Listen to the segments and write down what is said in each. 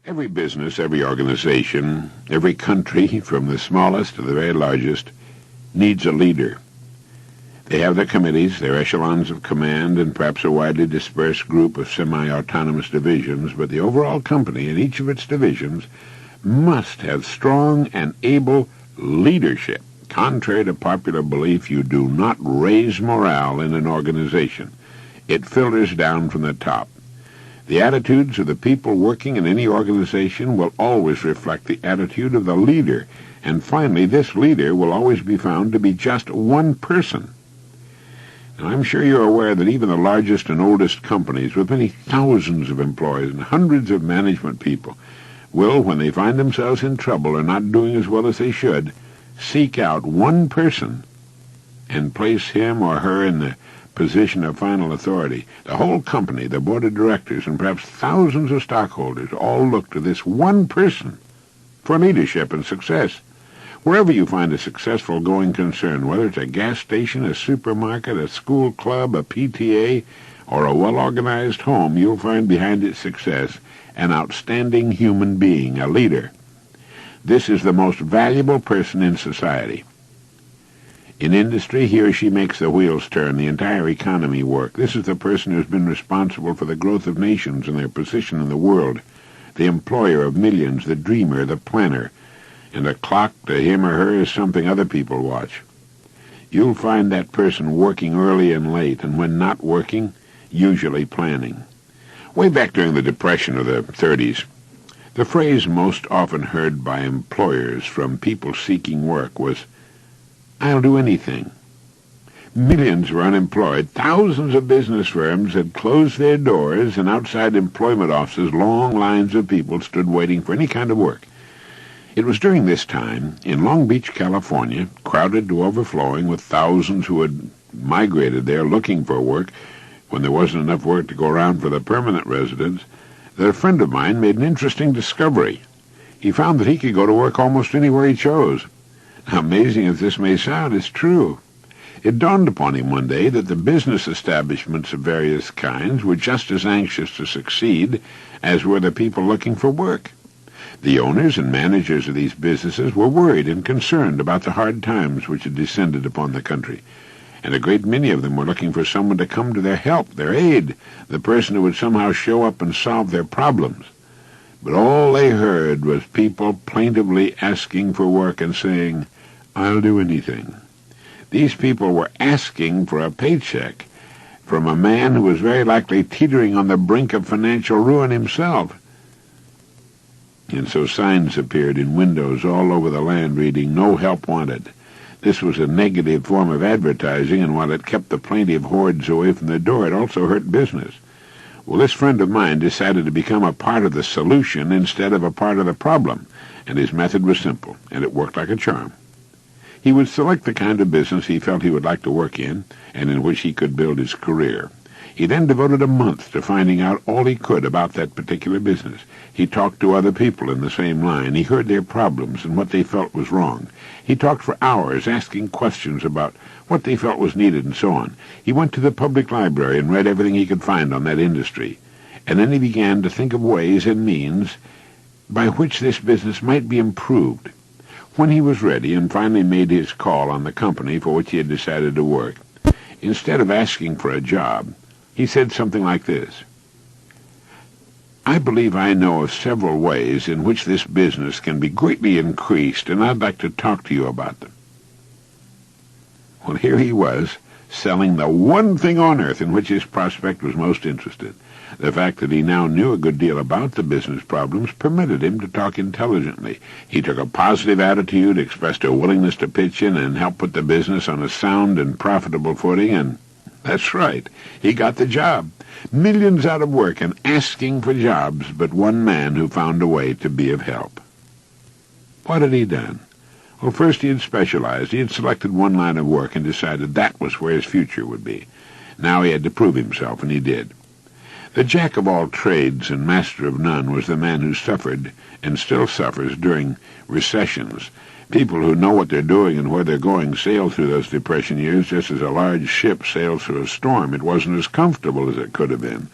Every business, every organization, every country, from the smallest to the very largest, needs a leader. They have their committees, their echelons of command, and perhaps a widely dispersed group of semi-autonomous divisions, but the overall company in each of its divisions must have strong and able leadership. Contrary to popular belief, you do not raise morale in an organization. It filters down from the top. The attitudes of the people working in any organization will always reflect the attitude of the leader, and finally, this leader will always be found to be just one person. Now, I'm sure you're aware that even the largest and oldest companies, with many thousands of employees and hundreds of management people, will, when they find themselves in trouble or not doing as well as they should, seek out one person and place him or her in the position of final authority. The whole company, the board of directors, and perhaps thousands of stockholders all look to this one person for leadership and success. Wherever you find a successful going concern, whether it's a gas station, a supermarket, a school club, a PTA, or a well-organized home, you'll find behind its success an outstanding human being, a leader. This is the most valuable person in society. In industry, he or she makes the wheels turn, the entire economy work. This is the person who's been responsible for the growth of nations and their position in the world, the employer of millions, the dreamer, the planner, and a clock to him or her is something other people watch. You'll find that person working early and late, and when not working, usually planning. Way back during the Depression of the 30s, the phrase most often heard by employers from people seeking work was, "I'll do anything." Millions were unemployed. Thousands of business firms had closed their doors, and outside employment offices, long lines of people stood waiting for any kind of work. It was during this time, in Long Beach, California, crowded to overflowing with thousands who had migrated there looking for work, when there wasn't enough work to go around for the permanent residents, that a friend of mine made an interesting discovery. He found that he could go to work almost anywhere he chose. Now, amazing as this may sound, it's true. It dawned upon him one day that the business establishments of various kinds were just as anxious to succeed as were the people looking for work. The owners and managers of these businesses were worried and concerned about the hard times which had descended upon the country, and a great many of them were looking for someone to come to their help, their aid, the person who would somehow show up and solve their problems. But all they heard was people plaintively asking for work and saying, "I'll do anything." These people were asking for a paycheck from a man who was very likely teetering on the brink of financial ruin himself. And so signs appeared in windows all over the land reading, "No help wanted." This was a negative form of advertising, and while it kept the plaintive hordes away from the door, it also hurt business. Well, this friend of mine decided to become a part of the solution instead of a part of the problem, and his method was simple, and it worked like a charm. He would select the kind of business he felt he would like to work in, and in which he could build his career. He then devoted a month to finding out all he could about that particular business. He talked to other people in the same line. He heard their problems and what they felt was wrong. He talked for hours, asking questions about what they felt was needed and so on. He went to the public library and read everything he could find on that industry. And then he began to think of ways and means by which this business might be improved. When he was ready and finally made his call on the company for which he had decided to work, instead of asking for a job, he said something like this: "I believe I know of several ways in which this business can be greatly increased, and I'd like to talk to you about them." Well, here he was, selling the one thing on earth in which his prospect was most interested. The fact that he now knew a good deal about the business problems permitted him to talk intelligently. He took a positive attitude, expressed a willingness to pitch in and help put the business on a sound and profitable footing, and that's right, he got the job. Millions out of work and asking for jobs, but one man who found a way to be of help. What had he done? Well, first he had specialized. He had selected one line of work and decided that was where his future would be. Now he had to prove himself, and he did. The jack of all trades and master of none was the man who suffered and still suffers during recessions. People who know what they're doing and where they're going sail through those depression years just as a large ship sails through a storm. It wasn't as comfortable as it could have been,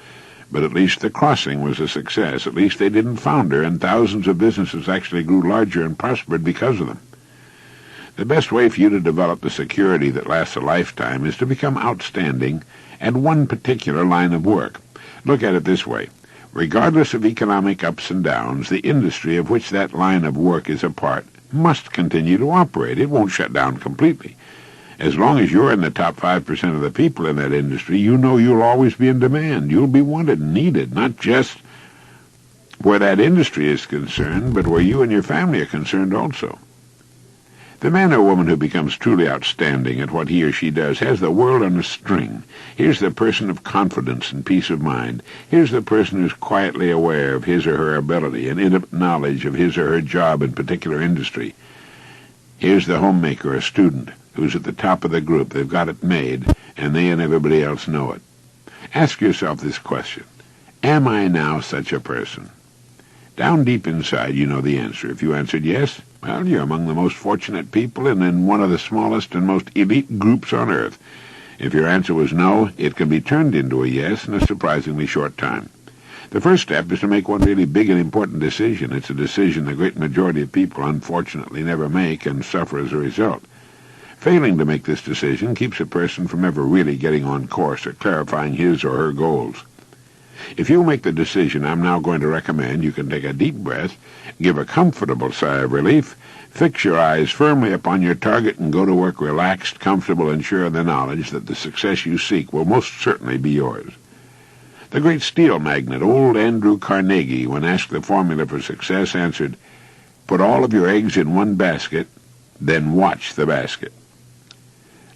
But at least the crossing was a success. At least they didn't founder, and thousands of businesses actually grew larger and prospered because of them. The best way for you to develop the security that lasts a lifetime is to become outstanding at one particular line of work. Look at it this way. Regardless of economic ups and downs, the industry of which that line of work is a part must continue to operate. It won't shut down completely. As long as you're in the top 5% of the people in that industry, you know you'll always be in demand. You'll be wanted and needed, not just where that industry is concerned, but where you and your family are concerned also. The man or woman who becomes truly outstanding at what he or she does has the world on a string. Here's the person of confidence and peace of mind. Here's the person who's quietly aware of his or her ability and intimate knowledge of his or her job in particular industry. Here's the homemaker or student who's at the top of the group. They've got it made, and they and everybody else know it. Ask yourself this question. Am I now such a person? Down deep inside, you know the answer. If you answered yes, well, you're among the most fortunate people and in one of the smallest and most elite groups on earth. If your answer was no, it can be turned into a yes in a surprisingly short time. The first step is to make one really big and important decision. It's a decision the great majority of people unfortunately never make and suffer as a result. Failing to make this decision keeps a person from ever really getting on course or clarifying his or her goals. If you'll make the decision I'm now going to recommend, you can take a deep breath, give a comfortable sigh of relief, fix your eyes firmly upon your target, and go to work relaxed, comfortable, and sure of the knowledge that the success you seek will most certainly be yours. The great steel magnate, old Andrew Carnegie, when asked the formula for success, answered, "Put all of your eggs in one basket, then watch the basket."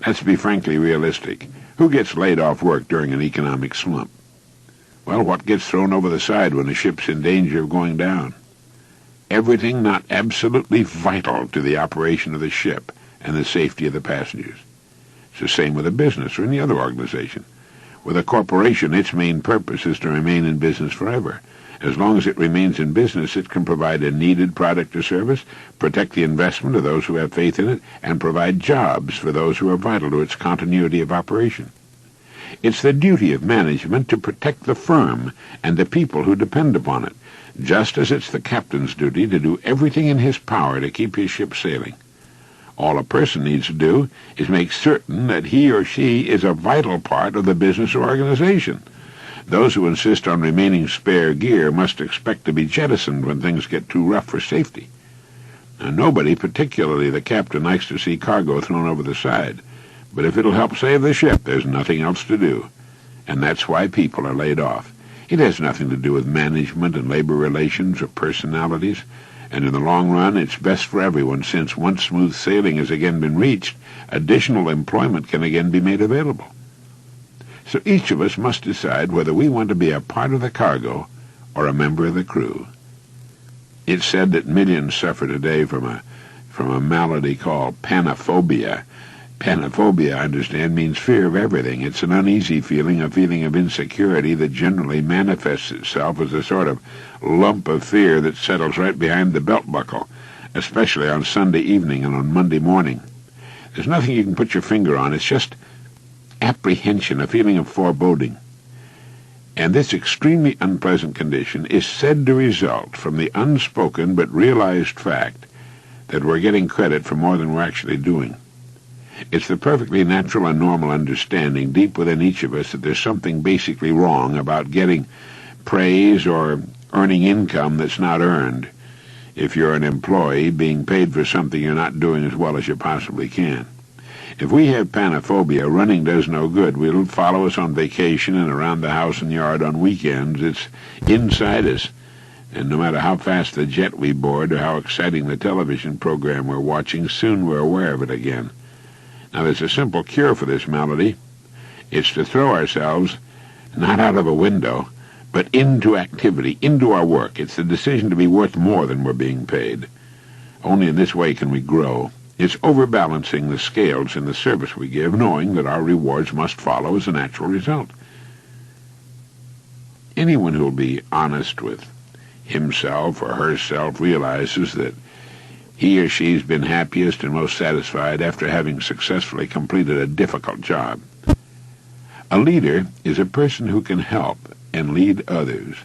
Let's be frankly realistic. Who gets laid off work during an economic slump? Well, what gets thrown over the side when a ship's in danger of going down? Everything not absolutely vital to the operation of the ship and the safety of the passengers. It's the same with a business or any other organization. With a corporation, its main purpose is to remain in business forever. As long as it remains in business, it can provide a needed product or service, protect the investment of those who have faith in it, and provide jobs for those who are vital to its continuity of operation. It's the duty of management to protect the firm and the people who depend upon it, just as it's the captain's duty to do everything in his power to keep his ship sailing. All a person needs to do is make certain that he or she is a vital part of the business or organization. Those who insist on remaining spare gear must expect to be jettisoned when things get too rough for safety. Now, nobody, particularly the captain, likes to see cargo thrown over the side. But if it'll help save the ship, there's nothing else to do. And that's why people are laid off. It has nothing to do with management and labor relations or personalities. And in the long run, it's best for everyone, since once smooth sailing has again been reached, additional employment can again be made available. So each of us must decide whether we want to be a part of the cargo or a member of the crew. It's said that millions suffer today from a malady called panophobia. Panophobia, I understand, means fear of everything. It's an uneasy feeling, a feeling of insecurity that generally manifests itself as a sort of lump of fear that settles right behind the belt buckle, especially on Sunday evening and on Monday morning. There's nothing you can put your finger on. It's just apprehension, a feeling of foreboding. And this extremely unpleasant condition is said to result from the unspoken but realized fact that we're getting credit for more than we're actually doing. It's the perfectly natural and normal understanding deep within each of us that there's something basically wrong about getting praise or earning income that's not earned. If you're an employee being paid for something you're not doing as well as you possibly can. If we have panophobia, running does no good. It'll follow us on vacation and around the house and yard on weekends. It's inside us. And no matter how fast the jet we board or how exciting the television program we're watching, soon we're aware of it again. Now, there's a simple cure for this malady. It's to throw ourselves not out of a window, but into activity, into our work. It's the decision to be worth more than we're being paid. Only in this way can we grow. It's overbalancing the scales in the service we give, knowing that our rewards must follow as a natural result. Anyone who'll be honest with himself or herself realizes that he or she's been happiest and most satisfied after having successfully completed a difficult job. A leader is a person who can help and lead others.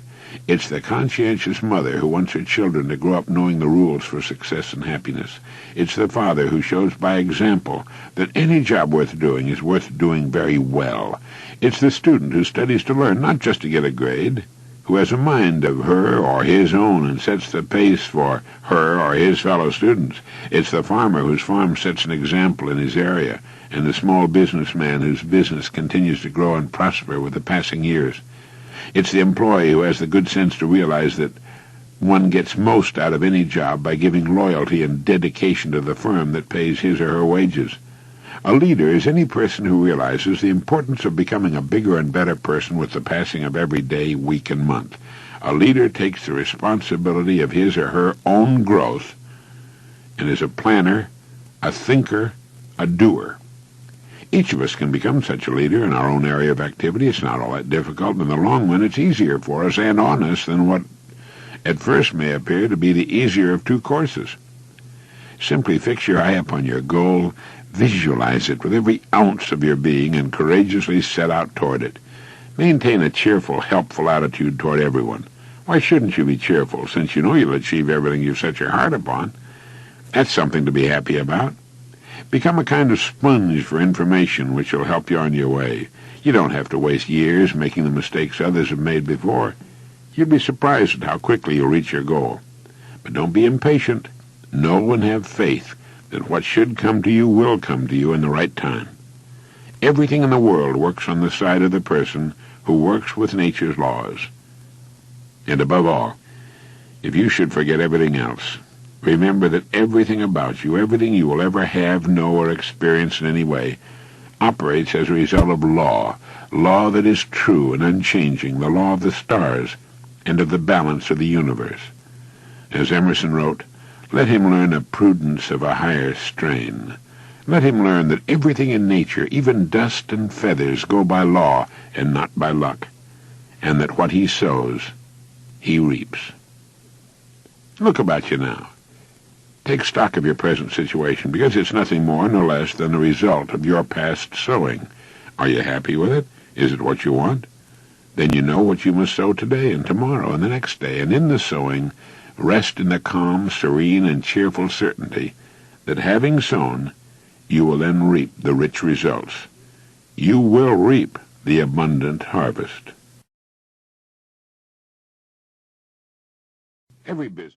It's the conscientious mother who wants her children to grow up knowing the rules for success and happiness. It's the father who shows by example that any job worth doing is worth doing very well. It's the student who studies to learn, not just to get a grade, who has a mind of her or his own and sets the pace for her or his fellow students. It's the farmer whose farm sets an example in his area, and the small businessman whose business continues to grow and prosper with the passing years. It's the employee who has the good sense to realize that one gets most out of any job by giving loyalty and dedication to the firm that pays his or her wages. A leader is any person who realizes the importance of becoming a bigger and better person with the passing of every day, week, and month. A leader takes the responsibility of his or her own growth and is a planner, a thinker, a doer. Each of us can become such a leader in our own area of activity. It's not all that difficult. In the long run, it's easier for us and on us than what at first may appear to be the easier of two courses. Simply fix your eye upon your goal, visualize it with every ounce of your being, and courageously set out toward it. Maintain a cheerful, helpful attitude toward everyone. Why shouldn't you be cheerful, since you know you'll achieve everything you've set your heart upon? That's something to be happy about. Become a kind of sponge for information which will help you on your way. You don't have to waste years making the mistakes others have made before. You'd be surprised at how quickly you'll reach your goal. But don't be impatient. Know and have faith that what should come to you will come to you in the right time. Everything in the world works on the side of the person who works with nature's laws. And above all, if you should forget everything else, remember that everything about you, everything you will ever have, know, or experience in any way, operates as a result of law that is true and unchanging, the law of the stars and of the balance of the universe. As Emerson wrote, "Let him learn a prudence of a higher strain. Let him learn that everything in nature, even dust and feathers, go by law and not by luck, and that what he sows, he reaps." Look about you now. Take stock of your present situation, because it's nothing more nor less than the result of your past sowing. Are you happy with it? Is it what you want? Then you know what you must sow today and tomorrow and the next day, and in the sowing, rest in the calm, serene, and cheerful certainty that having sown, you will then reap the rich results. You will reap the abundant harvest. Every business